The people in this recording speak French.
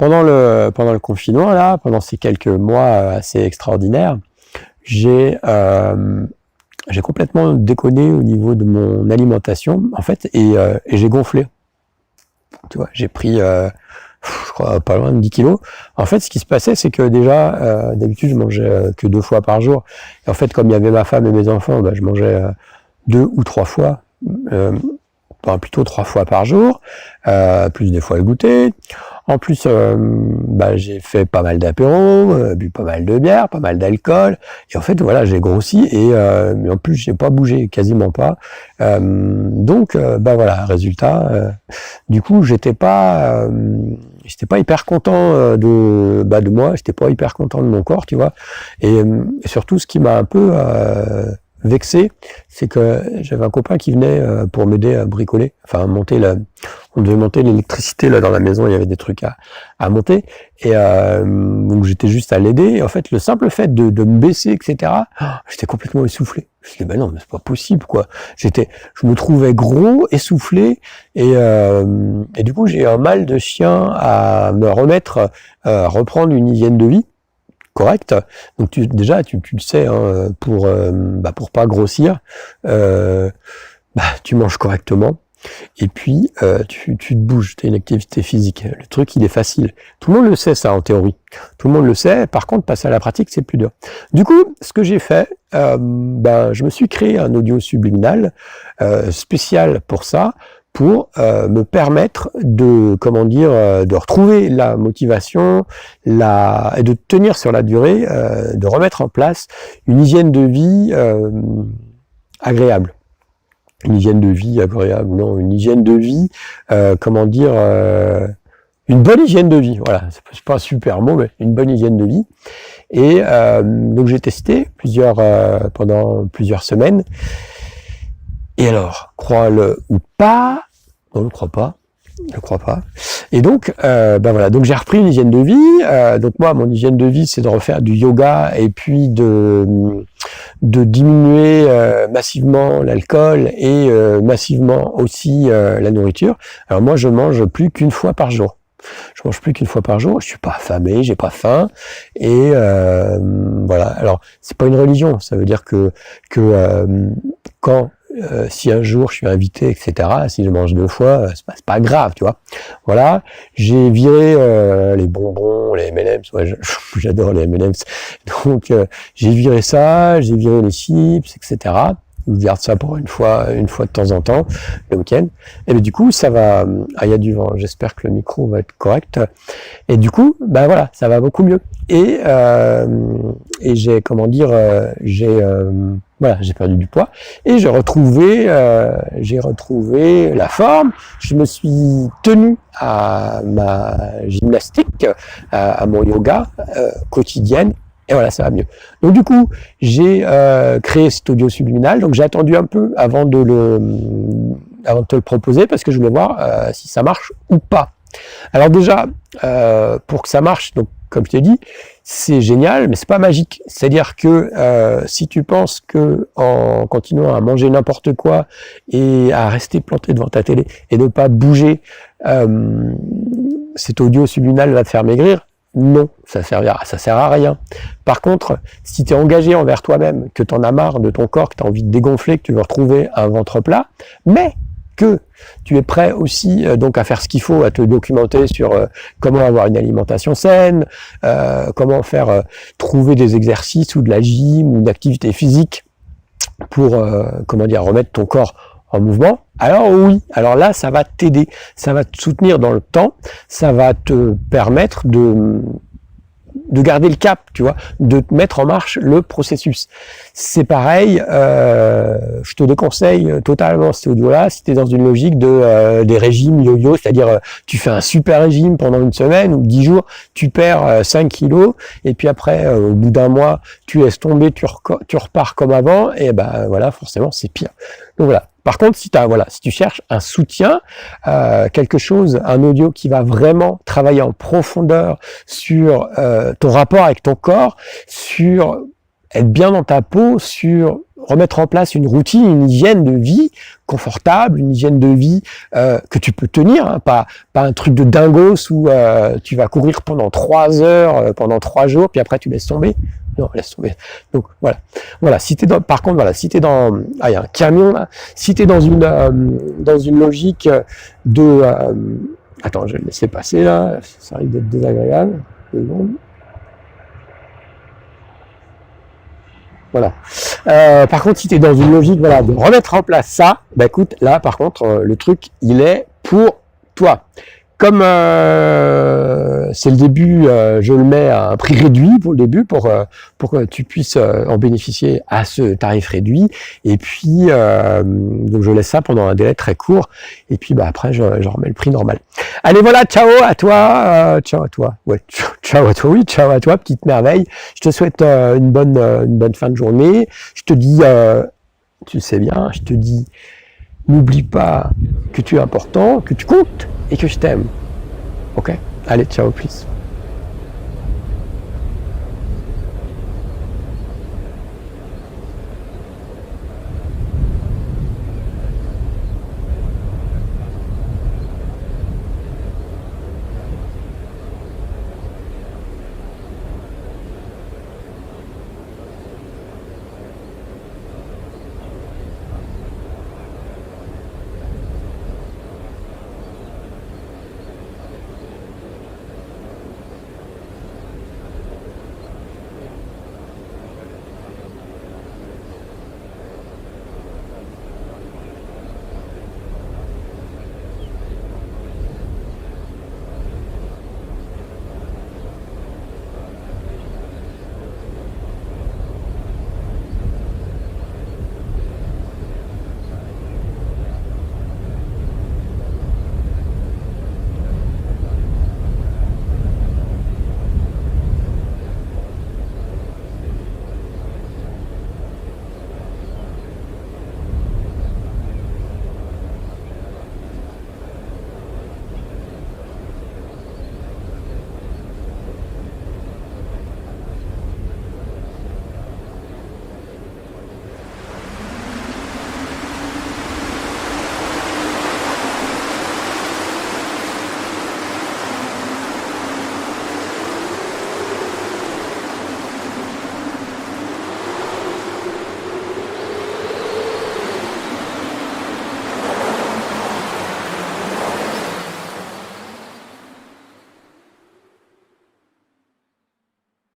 pendant le confinement, là, pendant ces quelques mois assez extraordinaires, j'ai complètement déconné au niveau de mon alimentation, en fait, et j'ai gonflé. Tu vois, j'ai pris, je crois, pas loin de 10 kilos. En fait, ce qui se passait, c'est que déjà, d'habitude, je mangeais que 2 fois par jour. Et en fait, comme il y avait ma femme et mes enfants, je mangeais 2 ou 3 fois, plutôt 3 fois par jour, plus des fois le goûter. En plus, j'ai fait pas mal d'apéros, bu pas mal de bière, pas mal d'alcool. Et en fait, voilà, j'ai grossi et en plus, j'ai pas bougé, quasiment pas. Donc, voilà, résultat. Du coup, j'étais pas hyper content de moi. J'étais pas hyper content de mon corps, tu vois. Et surtout, ce qui m'a un peu vexé, c'est que j'avais un copain qui venait pour m'aider à bricoler, enfin on devait monter l'électricité là dans la maison, il y avait des trucs à monter, et donc j'étais juste à l'aider, et en fait le simple fait de me baisser, etc., j'étais complètement essoufflé. Je me suis dit, non, mais c'est pas possible, quoi. Je me trouvais gros, essoufflé, et du coup j'ai un mal de chien à me reprendre une hygiène de vie correct. Donc tu le sais, hein, pour pas grossir, tu manges correctement et puis tu te bouges, tu as une activité physique. Le truc, il est facile. Tout le monde le sait, ça, en théorie. Tout le monde le sait. Par contre, passer à la pratique, c'est plus dur. Du coup, ce que j'ai fait, je me suis créé un audio subliminal spécial pour ça, pour me permettre de retrouver la motivation, et de tenir sur la durée, de remettre en place une hygiène de vie agréable. Une hygiène de vie agréable, non, une hygiène de vie, une bonne hygiène de vie, voilà, c'est pas un super mot, mais une bonne hygiène de vie. Et donc j'ai testé pendant plusieurs semaines. Et alors, crois-le ou pas, non, je ne crois pas. Et donc, donc j'ai repris une hygiène de vie. Donc moi, mon hygiène de vie, c'est de refaire du yoga et puis de diminuer massivement l'alcool et massivement aussi la nourriture. Alors moi, je mange plus qu'une fois par jour. Je suis pas affamé, j'ai pas faim, et voilà. Alors, c'est pas une religion, ça veut dire que si un jour je suis invité, etc., si je mange 2 fois, c'est pas grave, tu vois. Voilà, j'ai viré les bonbons, les M&M's, ouais, j'adore les M&M's. Donc j'ai viré ça, j'ai viré les chips, etc. Je garde ça pour une fois de temps en temps, le week-end. Et du coup, ça va. Ah, il y a du vent. J'espère que le micro va être correct. Et du coup, voilà, ça va beaucoup mieux. Et j'ai j'ai perdu du poids et j'ai retrouvé la forme. Je me suis tenu à ma gymnastique, à mon yoga quotidienne. Et voilà, ça va mieux. Donc du coup, j'ai créé cet audio subliminal. Donc j'ai attendu un peu avant de te le proposer, parce que je voulais voir si ça marche ou pas. Alors déjà, pour que ça marche, donc comme je t'ai dit, c'est génial, mais c'est pas magique. C'est-à-dire que si tu penses que en continuant à manger n'importe quoi et à rester planté devant ta télé et ne pas bouger, cet audio subliminal va te faire maigrir, non, ça sert à rien. Par contre, si tu es engagé envers toi-même, que tu en as marre de ton corps, que tu as envie de dégonfler, que tu veux retrouver un ventre plat, mais que tu es prêt aussi donc à faire ce qu'il faut, à te documenter sur comment avoir une alimentation saine, comment trouver des exercices ou de la gym ou une activité physique pour remettre ton corps en mouvement, alors oui, alors là ça va t'aider, ça va te soutenir dans le temps, ça va te permettre de garder le cap, tu vois, de te mettre en marche le processus. C'est pareil, je te déconseille totalement cet audio-là si tu es dans une logique des régimes yo-yo, c'est-à-dire tu fais un super régime pendant une semaine ou 10 jours, tu perds 5 kilos, et puis après, au bout d'un mois, tu laisses tomber, tu repars comme avant, et voilà, forcément, c'est pire. Donc voilà. Par contre, si tu cherches un soutien, quelque chose, un audio qui va vraiment travailler en profondeur sur ton rapport avec ton corps, sur être bien dans ta peau sur remettre en place une routine, une hygiène de vie confortable, une hygiène de vie que tu peux tenir, hein, pas un truc de dingos où tu vas courir pendant 3 heures, pendant 3 jours, puis après tu laisses tomber. Non, laisse tomber. Donc voilà. Si t'es dans, par contre, voilà, si t'es dans, il y a un camion là. Si t'es dans une logique de, attends, je vais le laisser passer là. Ça risque d'être désagréable. 2 secondes. Voilà. Par contre, si tu es dans une logique voilà, de remettre en place ça, bah écoute, là par contre, le truc, il est pour toi. Comme c'est le début, je le mets à un prix réduit pour le début, pour que tu puisses en bénéficier à ce tarif réduit. Et puis, donc je laisse ça pendant un délai très court. Et puis, bah après, je remets le prix normal. Allez, voilà, ciao à toi, ciao à toi. Ouais, ciao à toi, oui, ciao à toi, petite merveille. Je te souhaite une bonne fin de journée. Je te dis, tu sais bien, je te dis. N'oublie pas que tu es important, que tu comptes et que je t'aime. Ok? Allez, ciao, plus.